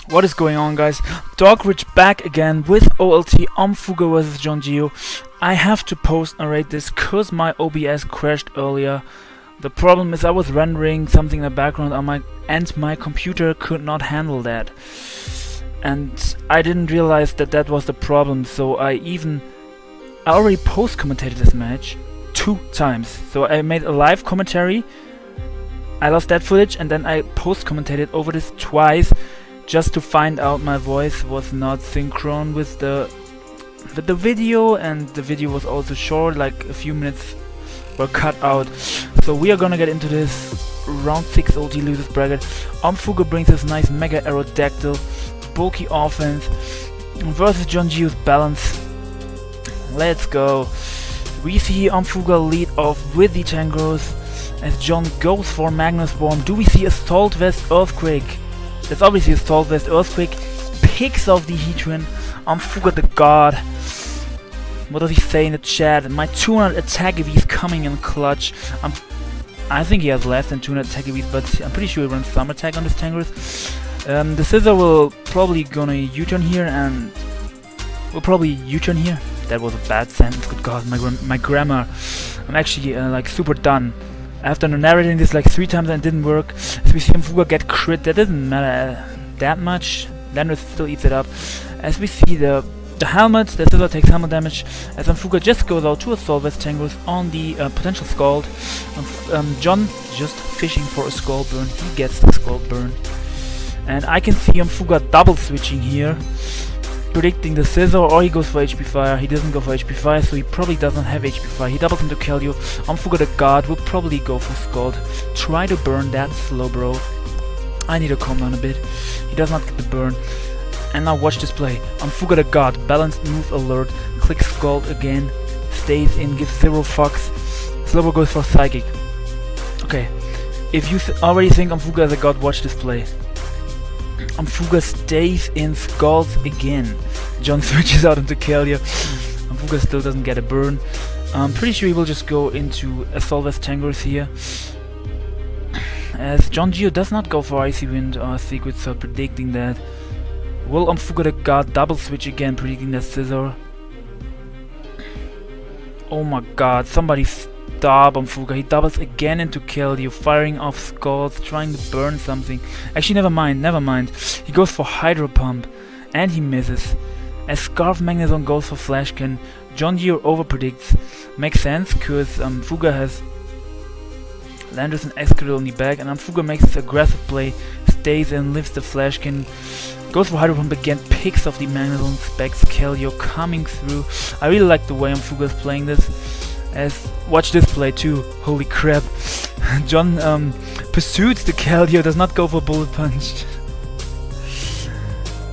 What is going on, guys? Dokkerich back again with OLT Omfuga vs John Yiu. I have to post narrate this cause my OBS crashed earlier. The problem is I was rendering something in the background on my computer could not handle that. And I didn't realize that was the problem, so I already post-commentated this match 2 times. So I made a live commentary, I lost that footage, and then I post-commentated over this twice just to find out my voice was not synchronous with the video, and the video was also short, like a few minutes were cut out. So we are gonna get into this round 6 OLT losers bracket. Omfuga brings this nice mega aerodactyl bulky offense versus John Yiu's balance. Let's go. We see Omfuga lead off with the Tangos as John goes for Magnus Worm. Do we see Assault Vest Earthquake? That's obviously Assault Vest Earthquake. Picks off the Heatran. Omfuga the god. What does he say in the chat? My 200 attack if he's coming in clutch. I think he has less than 200 attack if but I'm pretty sure he runs some attack on this Tangos. The Scissor will probably gonna U-turn here, and will probably U-turn here. That was a bad sentence, good god, my grammar. I'm actually like super done. After narrating this like 3 times and it didn't work, as we see Omfuga get crit, that doesn't matter that much. Landers still eats it up. As we see the helmet, the Scissor takes helmet damage, as Omfuga just goes out to Assault Vest Tangos on the potential Scald. John just fishing for a Skull Burn, he gets the Skull Burn. And I can see Omfuga double switching here, predicting the Scissor, or he goes for HP Fire. He doesn't go for HP Fire, so he probably doesn't have HP Fire. He doubles into Keldeo. Omfuga the god will probably go for Scald. Try to burn that slow, bro. I need to calm down a bit. He does not get the burn. And now watch this play. Omfuga the god, balanced move alert, clicks Scald again, stays in, gives 0 fucks. Slowbro goes for Psychic. Okay, if you already think Omfuga is a god, watch this play. Omfuga stays in, Scalds again. John switches out into Keldeo. Omfuga still doesn't get a burn. I'm pretty sure he will just go into Assault Vest Tangos here, as John Yiu does not go for Icy Wind or Secret, so predicting that. Will Omfuga the god double switch again, predicting that Scissor? Oh my god, somebody stop Omfuga. He doubles again into Keldeo, firing off Scalds, trying to burn something. Actually, never mind. He goes for Hydro Pump, and he misses. As Scarf Magnezone goes for Flash Cannon, John Yiu overpredicts. Makes sense, cause Omfuga has Landers and Excadrill in the back, and Omfuga makes this aggressive play, stays in, lifts the Flash Cannon, goes for Hydro Pump again, picks off the Magnezone, specs Keldeo coming through. I really like the way Omfuga is playing this. As watch this play too, holy crap. John pursues the Keldeo, does not go for Bullet Punch.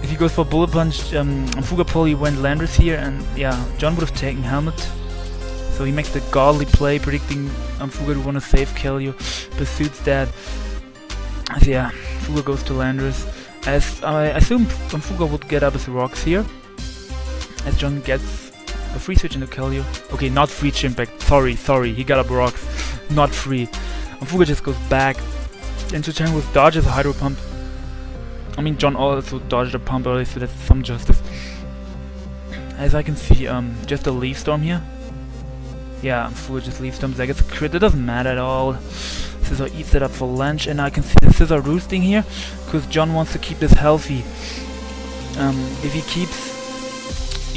If he goes for Bullet Punch, Omfuga probably went Landers here, and yeah, John would have taken Helmet. So he makes the godly play, predicting Omfuga to want to save Keldeo, pursues that. So yeah, Omfuga goes to Landers, as I assume Omfuga would get up his rocks here, as John gets a free switch into Keldeo. Okay, not free Chimpact. Sorry, he got up rocks. Not free. Omfuga just goes back into Tangos, dodges a Hydro Pump. I mean, John also dodged a pump earlier, so that's some justice. As I can see, just a Leaf Storm here. Yeah, Omfuga just Leaf Storms. I guess a crit. It doesn't matter at all. Scissor eats it up for lunch, and I can see the Scissor roosting here, because John wants to keep this healthy. If he keeps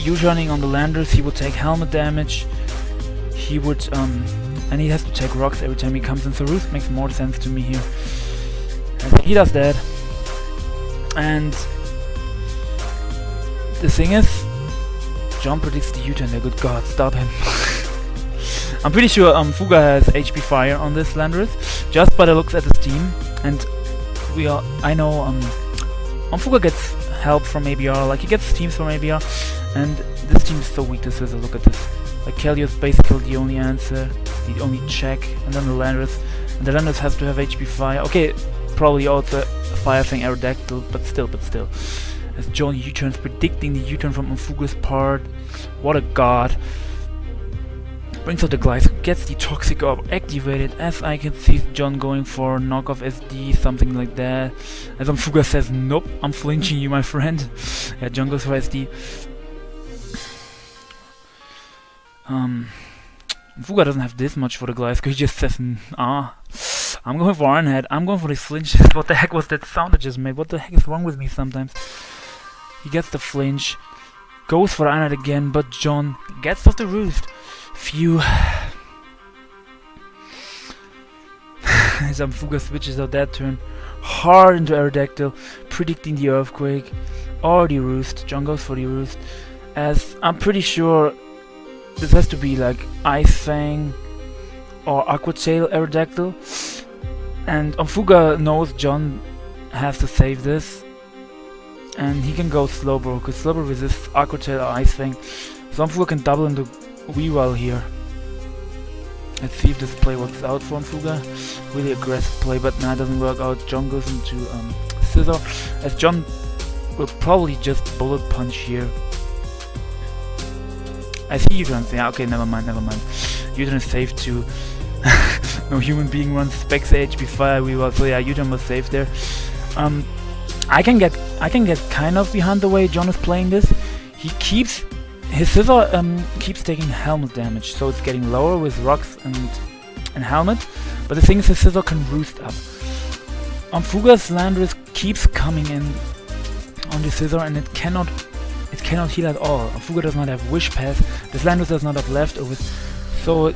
U-turning on the Landers, he would take helmet damage. He would, and he has to take rocks every time he comes in, so Roost makes more sense to me here. And he does that. And the thing is, John predicts the U-turn there, good god, stop him. I'm pretty sure Omfuga has HP Fire on this Landers, just by the looks at his team. And I know Omfuga gets help from ABR, like he gets teams from ABR, and this team is so weak to Scissor. Look at this. Like Keldeo is basically the only answer, the only check, and then the Landers. And the Landers has to have HP Fire. Okay, probably also Fire Fang Aerodactyl, but still. As John U-turns, predicting the U-turn from Omfuga's part. What a god. Brings out the Glyce, gets the Toxic Orb activated. As I can see John going for knockoff SD, something like that. As Omfuga says, nope, I'm flinching you, my friend. Yeah, John goes for SD. Omfuga doesn't have this much for the Glyce, he just says, I'm going for Iron Head, I'm going for the flinch. What the heck was that sound I just made? What the heck is wrong with me sometimes? He gets the flinch, goes for Iron Head again, but John gets off the roost. Phew. As Omfuga switches out that turn hard into Aerodactyl, predicting the Earthquake or the Roost. John goes for the Roost, as I'm pretty sure this has to be like Ice Fang or Aqua Tail Aerodactyl, and Omfuga knows John has to save this, and he can go Slowbro, because Slowbro resists Aqua Tail or Ice Fang, so Omfuga can double into Weavile here. Let's see if this play works out for Omfuga. Really aggressive play, but nah, it doesn't work out. John goes into Scissor, as John will probably just Bullet Punch here. I see U-turn. Yeah, okay, never mind. U-turn is safe too. No human being runs Specs HP Fire Weavile, so yeah, U-turn was safe there. I can get kind of behind the way John is playing this. His Scissor keeps taking helmet damage, so it's getting lower with rocks and helmet. But the thing is, his Scissor can roost up. Omfuga's Landorus keeps coming in on the Scissor, and it cannot heal at all. Omfuga does not have Wish Pass. This Landorus does not have leftovers, so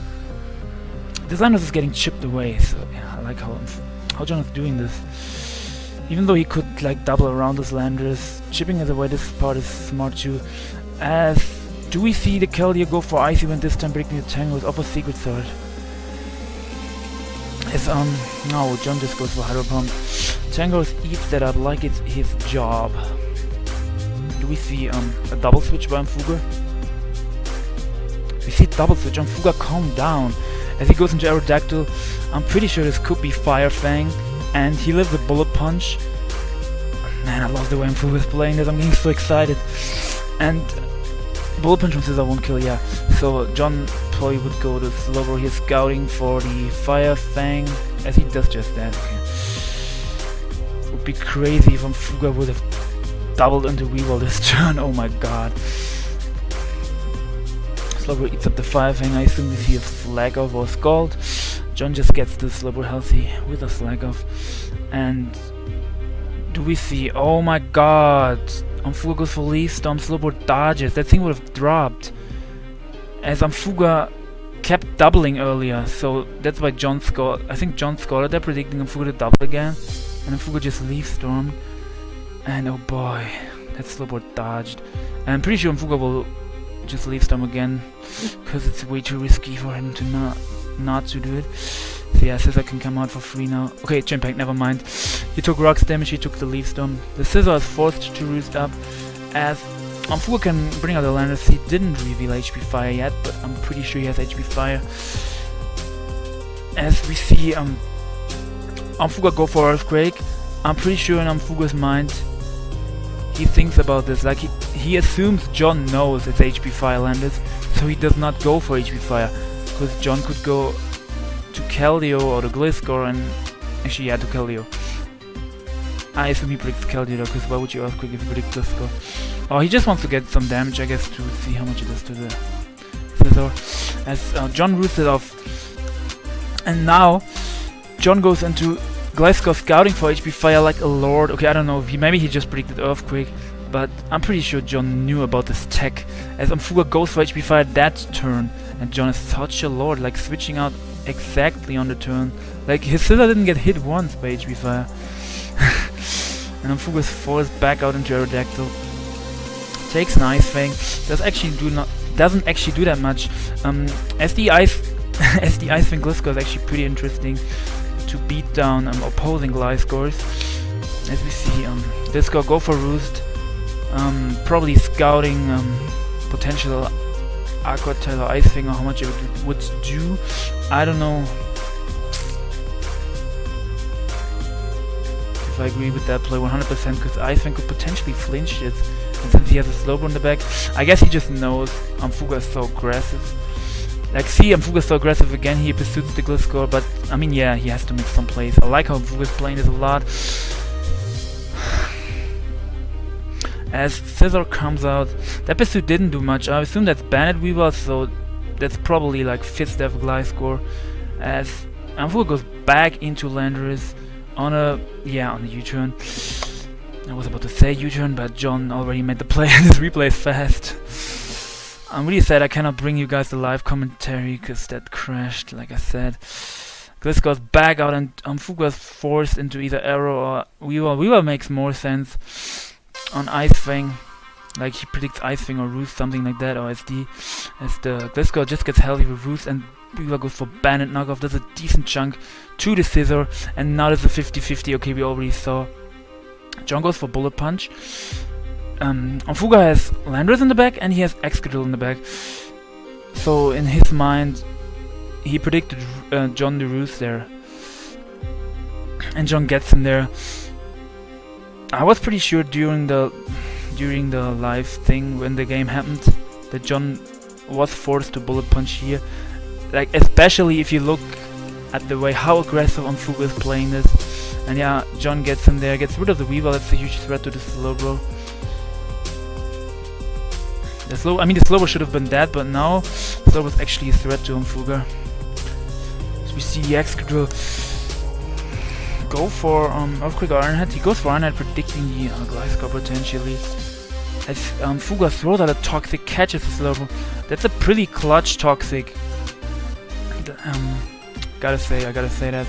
this Landorus is getting chipped away. So yeah, I like how John is doing this. Even though he could like double around this Landorus, chipping it away this part is smart too. As do we see the Keldeo go for Icy Wind this time, breaking the Tangle with Upper Secret Sword? As no, John just goes for Hydro Pump. Tango eats that up like it's his job. Do we see a double switch by Omfuga? We see double switch. Omfuga calm down as he goes into Aerodactyl. I'm pretty sure this could be Fire Fang, and he lives a Bullet Punch. Man, I love the way Omfuga is playing this. I'm getting so excited. And Bullet Punch from Scissor won't kill, yeah. So John probably would go to Slowbro here, scouting for the Fire Fang, as he does just that. Okay. It would be crazy if Omfuga would have doubled into Weavile this turn. Oh my god. Slowbro eats up the Fire Fang. I assume we see a Slag Off or Scald. John just gets the Slowbro healthy with a Slag Off. And do we see? Oh my god. Omfuga goes for Leaf Storm, Slowbro dodges. That thing would have dropped, as Omfuga kept doubling earlier, so that's why John scored. I think John scored. They're predicting Omfuga to double again, and Omfuga just Leaf Storm. And oh boy, that Slowbro dodged. And I'm pretty sure Omfuga will just Leaf Storm again, because it's way too risky for him to not to do it. So yeah, Scissor can come out for free now. Okay, Chain Pack, never mind. He took Rocks damage, he took the Leaf Storm. The Scissor is forced to roost up, as Omfuga can bring out the Landorus. He didn't reveal HP Fire yet, but I'm pretty sure he has HP Fire. As we see Omfuga go for Earthquake. I'm pretty sure in Omfuga's mind he thinks about this, like he assumes John knows it's HP Fire Landorus, so he does not go for HP Fire, because John could go to Keldeo or to Gliscor, and actually yeah, to Keldeo. I assume he predicts Keldeo though, because why would you Earthquake if you predict Gliscor? Oh, he just wants to get some damage, I guess, to see how much it does to the Scissor. As John roosted off, and now John goes into Gliscor scouting for HP Fire like a lord. Okay, I don't know, maybe he just predicted Earthquake, but I'm pretty sure John knew about this tech, as Omfuga goes for HP Fire that turn, and John is such a lord, like switching out exactly on the turn. Like his Scissor didn't get hit once by HP Fire. And Omfuga is forced back out into Aerodactyl. Takes an Ice Fang. Doesn't actually do that much. As the Ice Fang Gliscor is actually pretty interesting to beat down opposing Gliscors. As we see Gliscor go for Roost. Probably scouting potential Aqua Tail or Ice Fang, or how much it would do. I don't know if I agree with that play 100%, because Ice Fang could potentially flinch this, and since he has a Slowbro in the back, I guess he just knows Omfuga is so aggressive. Like, see, Omfuga's so aggressive again, he pursues the Gliscor, but, I mean, yeah, he has to make some plays. I like how Omfuga's playing this a lot. As Scissor comes out, that pursuit didn't do much. I assume that's Bandit Weaver, so that's probably like 5th Dev Gliscor. As Omfuga goes back into Landorus on a U-turn. I was about to say U-turn, but John already made the play and his replay is fast. I'm really sad I cannot bring you guys the live commentary because that crashed, like I said. This goes back out and Omfuga's forced into either Arrow or Weaver. Weaver makes more sense on Ice Fang. Like he predicts Ice Fang or Roost, something like that, or SD. As the Gliscor just gets healthy with Roost and Weaver goes for Bandit knockoff. There's a decent chunk to the Scissor, and now there's a 50-50. Okay, we already saw. John goes for Bullet Punch. Omfuga has Landorus in the back and he has Excadrill in the back. So in his mind, he predicted John the Roost there, and John gets him there. I was pretty sure during the live thing when the game happened that John was forced to Bullet Punch here. Like, especially if you look at the way how aggressive Omfuga is playing this. And yeah, John gets him there, gets rid of the Weaver. That's a huge threat to the Slowbro. The Slowbro should have been dead, but now the Slowbro is actually a threat to Omfuga. So we see the Excadrill go for Earthquake or Ironhead. He goes for Ironhead, predicting the Gliscor potentially. As Omfuga throws out a Toxic, catches the Slowbro. That's a pretty clutch Toxic. I gotta say that.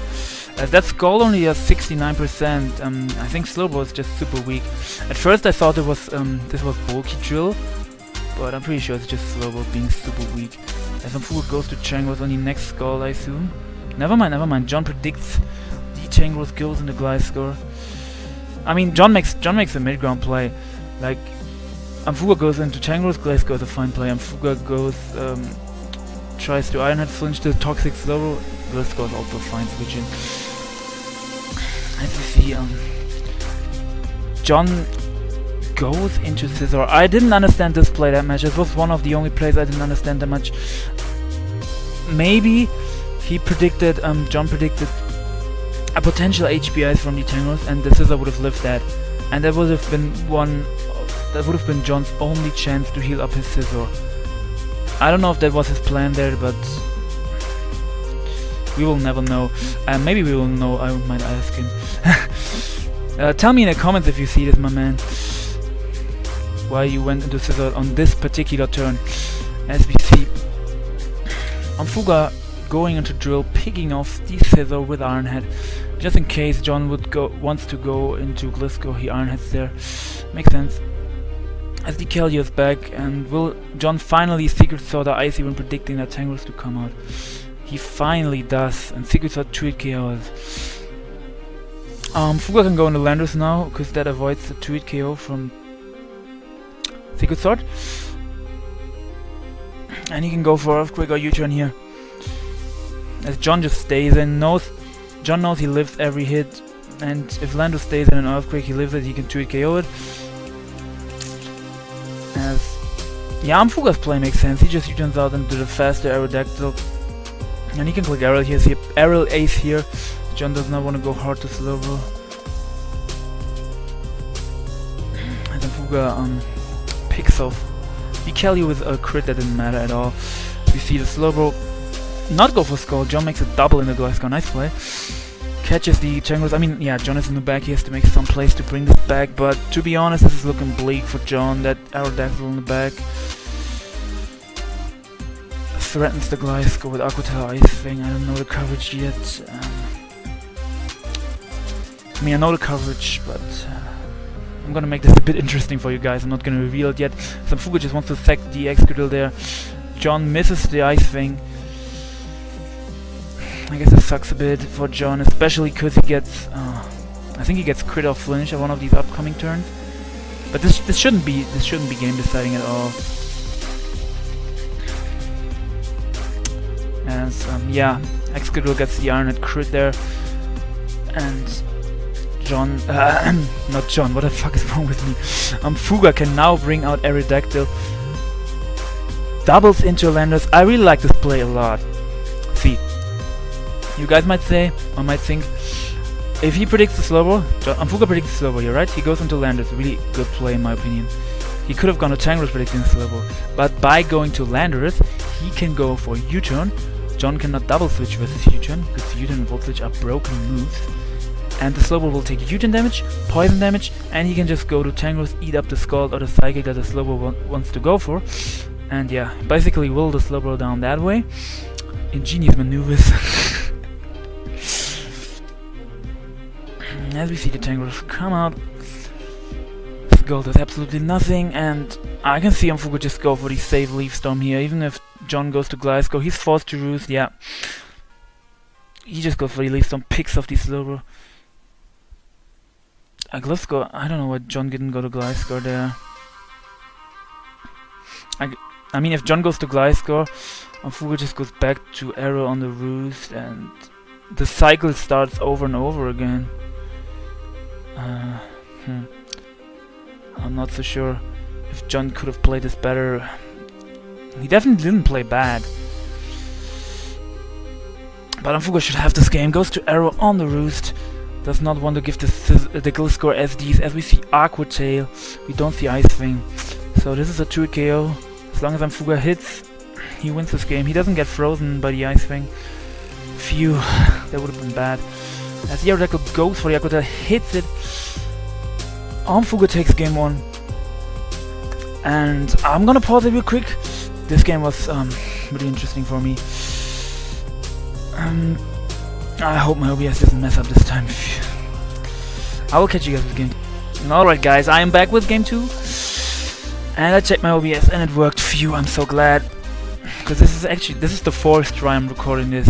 That Skull only has 69%. I think Slowbro is just super weak. At first I thought it was this was Bulky Drill, but I'm pretty sure it's just Slowbro being super weak. As Omfuga goes to Changos on the next Skull, I assume. Never mind. John predicts the Changos goes in the Gliscor. I mean, John makes a mid-ground play. Like, Omfuga goes into Changos, Gliscor is a fine play. Omfuga goes tries to Ironhead flinch the Toxic Slowbro. Gliscor is also fine switching. As we see, John goes into Scissor. I didn't understand this play that much. It was one of the only plays I didn't understand that much. Maybe he predicted, John predicted a potential HPIs from the Tangos, and the Scissor would have lived that, and that would have been John's only chance to heal up his Scissor. I don't know if that was his plan there, but we will never know. Maybe we will know. I might ask him. Tell me in the comments if you see this, my man. Why you went into Scissor on this particular turn. As we see Omfuga going into Drill, picking off the Scissor with Ironhead. Just in case John wants to go into Gliscor, he Ironheads there. Makes sense. As the Keldeo is back, and will John finally Secret Sword the Icy when predicting that Tangles to come out? He finally does, and Secret Sword 2-hit KOs. Fuga can go into Landorus now, because that avoids the 2-hit KO from Secret Sword. And he can go for Earthquake or U-turn here. As John just stays in, John knows he lives every hit, and if Landorus stays in an Earthquake, he lives it, he can 2-hit KO it. As Omfuga's play makes sense, he just U-turns out into the faster Aerodactyl. And he can click Arrow here, see Arrow Ace here. John does not want to go hard to Slowbro. And Omfuga picks off the Keldeo with a crit that didn't matter at all. We see the Slowbro not go for Skull. John makes a double in the Gliscor, nice play. Catches the Changos. I mean, yeah, John is in the back, he has to make some plays to bring this back, but to be honest, this is looking bleak for John. That Aerodactyl in the back threatens the Gliscor with Aqua Tail Ice Fang. I don't know the coverage yet. I mean, I know the coverage, but I'm gonna make this a bit interesting for you guys. I'm not gonna reveal it yet. Omfuga just wants to sack the Excadrill there. John misses the Ice Fang. I guess it sucks a bit for John, especially because he gets, I think he gets crit or flinch at one of these upcoming turns. But this shouldn't be game deciding at all. As yeah, Excadrill gets the Ironhead crit there, and John, not John. What the fuck is wrong with me? Fuga can now bring out Aerodactyl. doubles into Landers. I really like this play a lot. See, you guys might say, or might think, if he predicts the slow ball, Omfuga predicts the slow ball, you're right, he goes into Landers. Really good play in my opinion. He could have gone to Tangrowth predicting the slow ball, but by going to Landers, he can go for U-turn. John cannot double switch versus U-turn, because U-turn and Volt Switch are broken moves. And the slow ball will take U-turn damage, poison damage, and he can just go to Tangrowth, eat up the Scald or the Psychic that the slow ball wants to go for. And yeah, basically will the slow ball down that way. Ingenious maneuvers. As we see the Tangrowth come out, Scald does absolutely nothing, and I can see Omfuga just go for the safe Leaf Storm here. Even if John goes to Gliscor, he's forced to roost, yeah. He just goes for the Leaf Storm, picks off the slow ball. Gliscor, I don't know why John didn't go to Gliscor there. I mean, if John goes to Gliscor, Omfuga just goes back to Arrow on the roost, and the cycle starts over and over again. I'm not so sure if John could have played this better. He definitely didn't play bad. But Omfuga should have this game. Goes to Arrow on the roost. Does not want to give the Gliscor SDs. As we see Aqua Tail, we don't see Ice Wing. So this is a 2 KO. As long as Omfuga hits, he wins this game. He doesn't get frozen by the Ice Wing. Phew, that would have been bad. As the Aerodactyl goes for the Aqua Tail, hits it. Omfuga takes game 1. And I'm gonna pause it real quick. This game was really interesting for me. I hope my OBS doesn't mess up this time. I will catch you guys with game. Alright guys, I am back with game 2. And I checked my OBS and it worked. Phew, I'm so glad. Because this is the 4th try I'm recording this.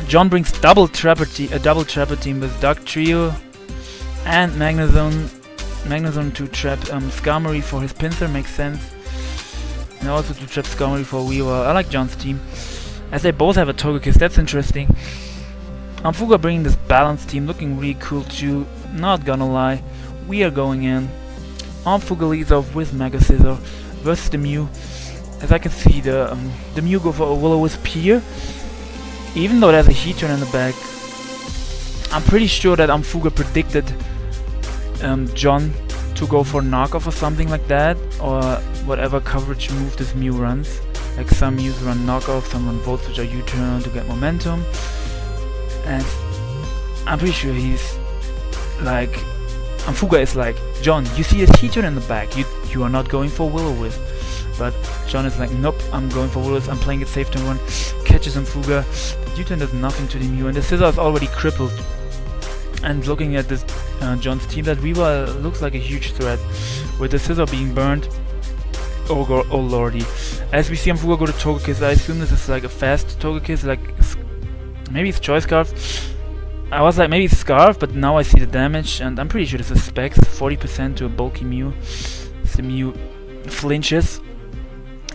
John brings a double Trapper team with Dark Trio and Magnezone to trap Skarmory for his Pinsir, makes sense. And also to trap Skarmory for Weaver. I like John's team, as they both have a Togekiss, that's interesting. Omfuga bringing this balanced team, looking really cool too, not gonna lie. We are going in. Omfuga leads off with Mega Scizor versus the Mew. As I can see, the Mew go for a Will-O-Wisp here, even though there's a Heat-turn in the back. I'm pretty sure that Omfuga predicted John to go for knockoff or something like that, or whatever coverage move this Mew runs. Like some Mews run knockoff, some run Volt Switch or U-turn to get momentum. And I'm pretty sure he's like, Omfuga is like, John, you see this Heat-turn in the back, you are not going for Will-O-Wisp. But John is like, nope, I'm going for Will-O-Wisp, I'm playing it safe turn 1, catches Omfuga. The U-turn does nothing to the Mew, and the Scizor is already crippled. And looking at this John's team, that Weaver looks like a huge threat, with the Scizor being burned. Oh lordy. As we see Omfuga go to Togekiss, I assume this is like a fast Togekiss, like maybe it's Choice Scarf. I was like, maybe it's Scarf, but now I see the damage, and I'm pretty sure this is Specs, 40% to a bulky Mew. The Mew flinches,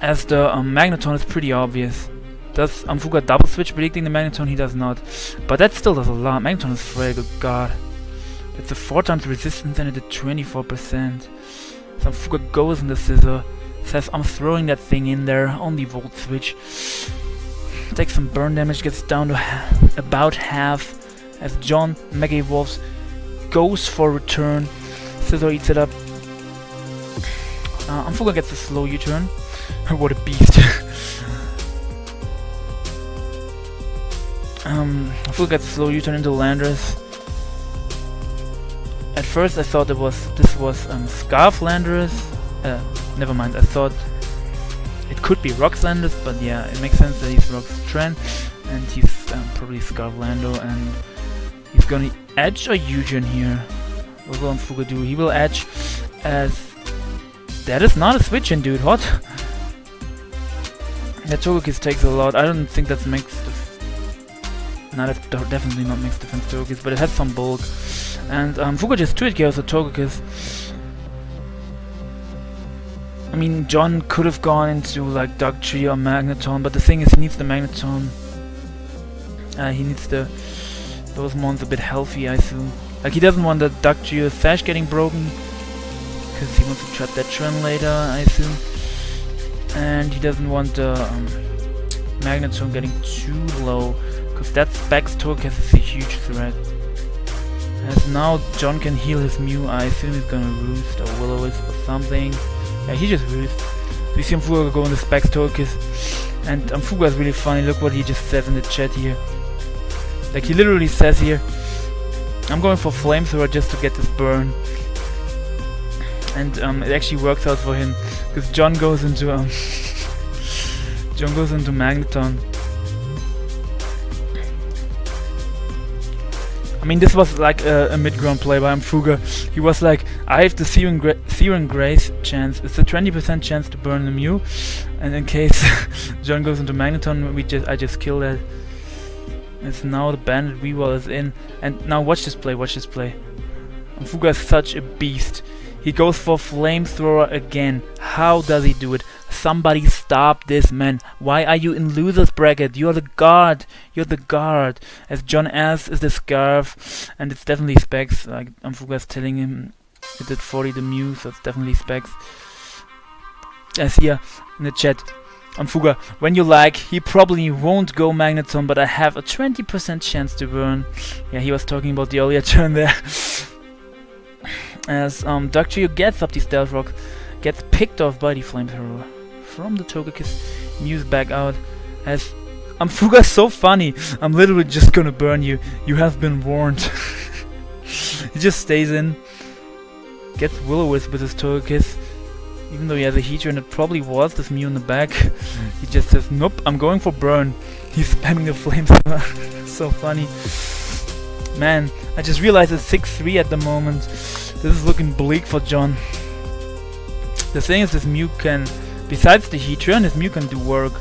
as the Magneton is pretty obvious. Does Omfuga double switch predicting the Magneton? He does not. But that still does a lot. Magneton is frail, good god. It's a 4 times resistance and it did 24%. So Omfuga goes in the Scizor. Says, I'm throwing that thing in there on the Volt Switch. Takes some burn damage, gets down to about half. As John Mega Evolves, goes for return. Scizor eats it up. Omfuga gets a slow U-turn. What a beast. Omfuga gets a slow U-turn into Landorus. At first I thought this was Scarf Landorus. Never mind, I thought it could be Rock's Landorus, but yeah, it makes sense that he's Rock's Tren, and he's probably Scarf Lando, and he's gonna edge or U-turn here. What will Omfuga do? He will edge, as that is not a switch-in, dude. What? That Togekiss takes a lot. I don't think that's mixed. No, that's definitely not mixed defense Togekiss, but it has some bulk. And Omfuga just 2-hit KOs the Togekiss. I mean, John could have gone into like Dark Trio or Magneton, but the thing is, he needs the Magneton. He needs those mons a bit healthy, I assume. Like, he doesn't want the Dark Trio Sash getting broken, because he wants to trap that Tren later, I assume. and he doesn't want the Magneton getting too low, because that Specs Togekiss is a huge threat. As now John can heal his Mew, I assume he's gonna Roost or Will-O-Wisp or something. Yeah, he just Roost. We see Omfuga go in the Specs Togekiss, and Omfuga is really funny. Look what he just says in the chat here. Like, he literally says here, I'm going for Flamethrower just to get this burn. And it actually works out for him, because John goes into John goes into Magneton. I mean, this was like a mid-ground play by Omfuga. He was like, I have the Searing Grace chance. It's a 20% chance to burn the Mew, and in case John goes into Magneton, I just kill that. It's now the Bandit Weavile is in, and now watch this play, watch this play. Omfuga is such a beast. He goes for Flamethrower again. How does he do it? Somebody stop this, man. Why are you in loser's bracket? You're the guard. You're the guard. As John S is the Scarf, and it's definitely Specs. Like Omfuga is telling him it did 40 the Mew, so it's definitely Specs. As here in the chat, Omfuga, when you like, he probably won't go Magneton, but I have a 20% chance to burn. Yeah, he was talking about the earlier turn there. As Dokkerich gets up the Stealth Rock, gets picked off by the Flamethrower from the Togekiss, Mew's back out. As Omfuga is so funny, I'm literally just gonna burn you. You have been warned. He just stays in, gets Will-O-Wisp with his Togekiss, even though he has a Heater and it probably was this Mew in the back. He just says, nope, I'm going for burn. He's spamming the Flamethrower. So funny. Man, I just realized it's 6-3 at the moment. This is looking bleak for John. The thing is, this Mew can, besides the Heatran, this Mew can do work.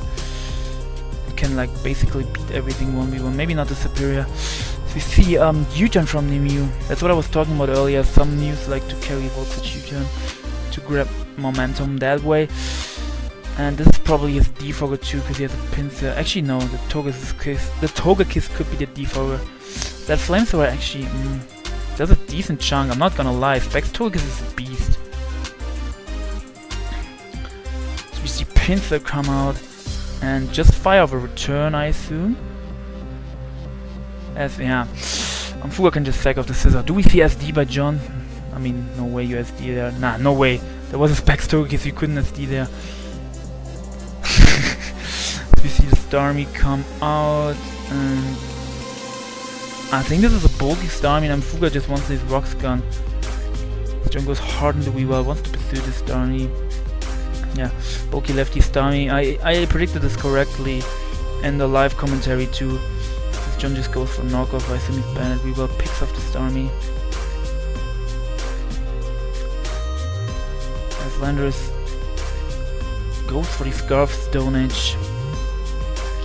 It can like basically beat everything 1v1, maybe not the Superior. So you see U-turn from the Mew. That's what I was talking about earlier. Some Mews like to carry Voltage U-turn to grab momentum that way. And this is probably his Defogger too, because he has a Pinsir. Actually no, the Togekiss could be the Defogger. That Flamethrower actually does a decent chunk, I'm not gonna lie. Specs Togekiss is a beast. So we see Pinsir come out and just fire off a return, I assume. As, yeah, Omfuga can just sack off the Scissor. Do we see SD by John? I mean, no way you SD there. Nah, no way. There was a Specs Togekiss, you couldn't SD there. We see the Starmie come out, and I think this is a bulky Starmie, and Omfuga just wants this Rocks gun. John goes hard into Weavile, wants to pursue this Starmie. Yeah, bulky lefty Starmie. I predicted this correctly in the live commentary too. John just goes for knockoff. I assume he's Bandit Weavile, picks off the Starmie. As Landorus goes for the Scarf Stone Edge,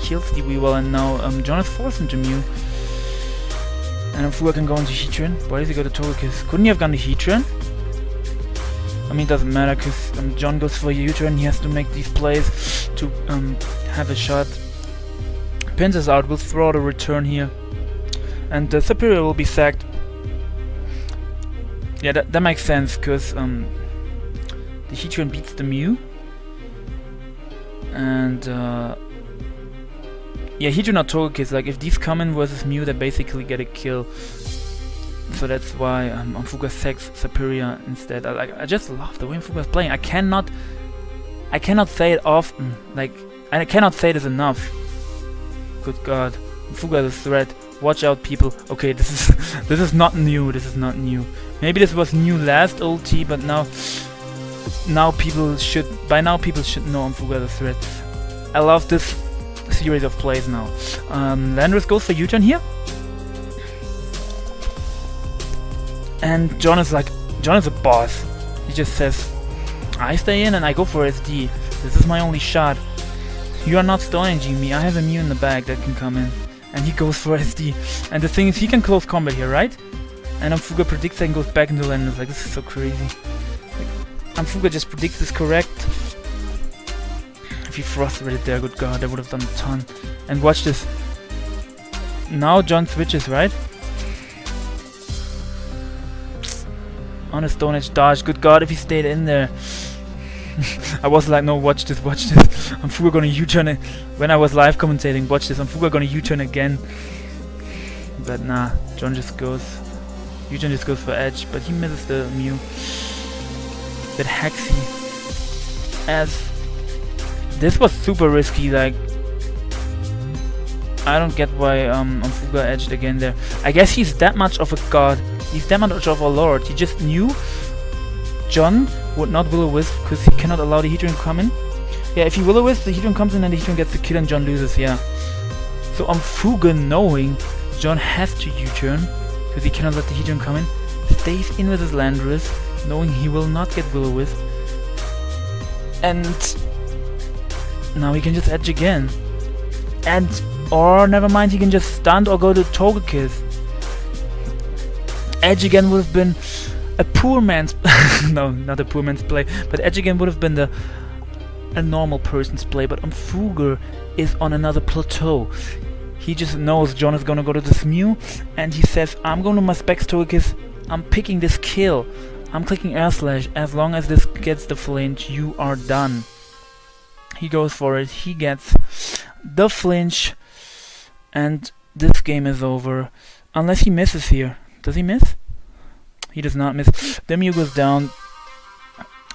kills the Weavile, and now John is forced into Mew. And Omfuga can go into Heatran. Why does he go to Togekiss? Couldn't he have gone to Heatran? I mean, it doesn't matter, because John goes for U-turn. He has to make these plays to have a shot. Pinsir's out, we'll throw out a return here. And the Superior will be sacked. Yeah, that makes sense, because the Heatran beats the Mew. And yeah, Heatran or Togekiss, like if these come in versus Mew, they basically get a kill. So that's why Omfuga sacks Superior instead. I just love the way Omfuga is playing. I cannot say it often. Like, I cannot say this enough. Good God, Omfuga is a threat. Watch out, people. Okay, this is not new. This is not new. Maybe this was new last OLT, but now people should know Omfuga is a threat. I love this series of plays now. Landorus goes for U-turn here. And John is a boss. He just says, I stay in and I go for SD. This is my only shot. You are not stonaging me. I have a Mew in the bag that can come in. And he goes for SD. And the thing is, he can close combat here, right? And Omfuga predicts that and goes back into Landorus. Like, this is so crazy. Like, Omfuga just predicts this correct. If he frustrated there, good God, that would have done a ton. And watch this. Now John switches, right? On a Stone Edge dodge. Good God, if he stayed in there. I was like, no, watch this, watch this. Omfuga gonna U-turn it. When I was live commentating, watch this. Omfuga gonna U-turn again. But nah, John just goes. U-turn just goes for edge, but he misses the Mew. That Hexy. As this was super risky, like I don't get why Omfuga edged again there. I guess he's that much of a god. He's that much of a lord. He just knew John would not Will-O-Wisp because he cannot allow the Heatran to come in. Yeah, if he Will-O-Wisp, the Heatran comes in and the Heatran gets the kill and John loses, yeah. So Omfuga, knowing John has to U-turn because he cannot let the Heatran come in, stays in with his Landorus, knowing he will not get Will-O-Wisp. And now he can just edge again. And, or never mind, he can just stunt or go to Togekiss. Edge again would have been a poor man's no, not a poor man's play, but edge again would have been a normal person's play. But Omfuga is on another plateau. He just knows John is gonna go to this Mew, and he says, I'm going to my Specs Togekiss, I'm picking this kill, I'm clicking Air Slash, as long as this gets the flinch, you are done. He goes for it, he gets the flinch, and this game is over. Unless he misses here. Does he miss? He does not miss. The Mew goes down.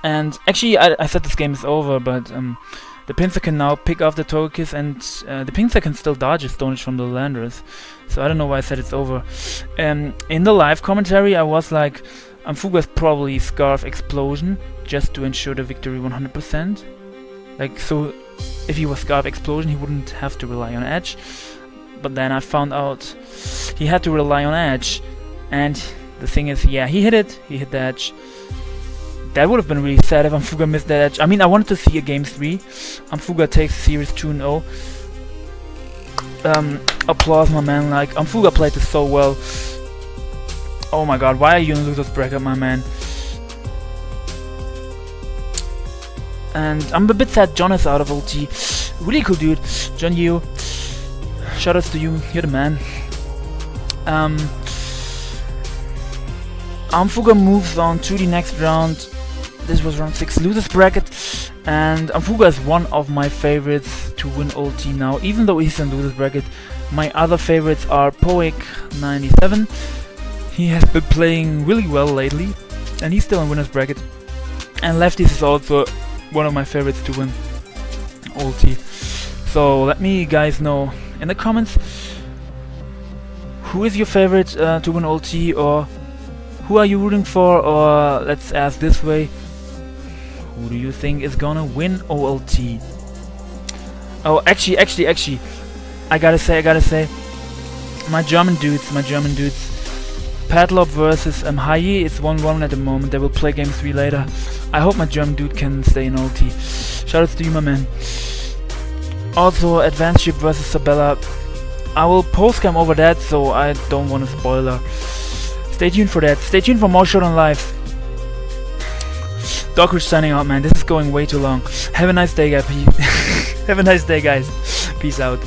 And actually, I said this game is over, but the Pinsir can now pick off the Togekiss, and the Pinsir can still dodge a Stone Edge from the Landorus. So I don't know why I said it's over. In the live commentary, I was like, Omfuga's probably Scarf Explosion, just to ensure the victory 100%. Like, so if he was Scarf Explosion, he wouldn't have to rely on Edge. But then I found out he had to rely on Edge. And the thing is, yeah, he hit it. He hit the Edge. That would have been really sad if Omfuga missed that Edge. I mean, I wanted to see a Game 3. Omfuga takes Series 2-0. Applause, my man. Like, Omfuga played this so well. Oh my god, why are you in loser's bracket, my man? And I'm a bit sad John is out of OT. Really cool dude. John Yiu. Shoutouts to you, you're the man. Omfuga moves on to the next round. This was round 6 losers bracket, and Omfuga is one of my favorites to win OT now, even though he's in losers bracket. My other favorites are Poic97. He has been playing really well lately, and he's still in winners bracket. And Lefties is also one of my favorites to win OT. So let me guys know in the comments who is your favorite to win OT, or who are you rooting for, or let's ask this way, who do you think is gonna win OLT? Oh, actually, I gotta say, my German dudes, Padlop versus Hayi, it's 1-1 at the moment. They will play game 3 later. I hope my German dude can stay in OT. Shoutouts to you, my man. Also, Advanced Ship versus Sabella. I will postcam over that, so I don't want a spoiler. Stay tuned for that. Stay tuned for more Showdown Live. Dokkerich signing out, man. This is going way too long. Have a nice day, guys. Have a nice day, guys. Peace out.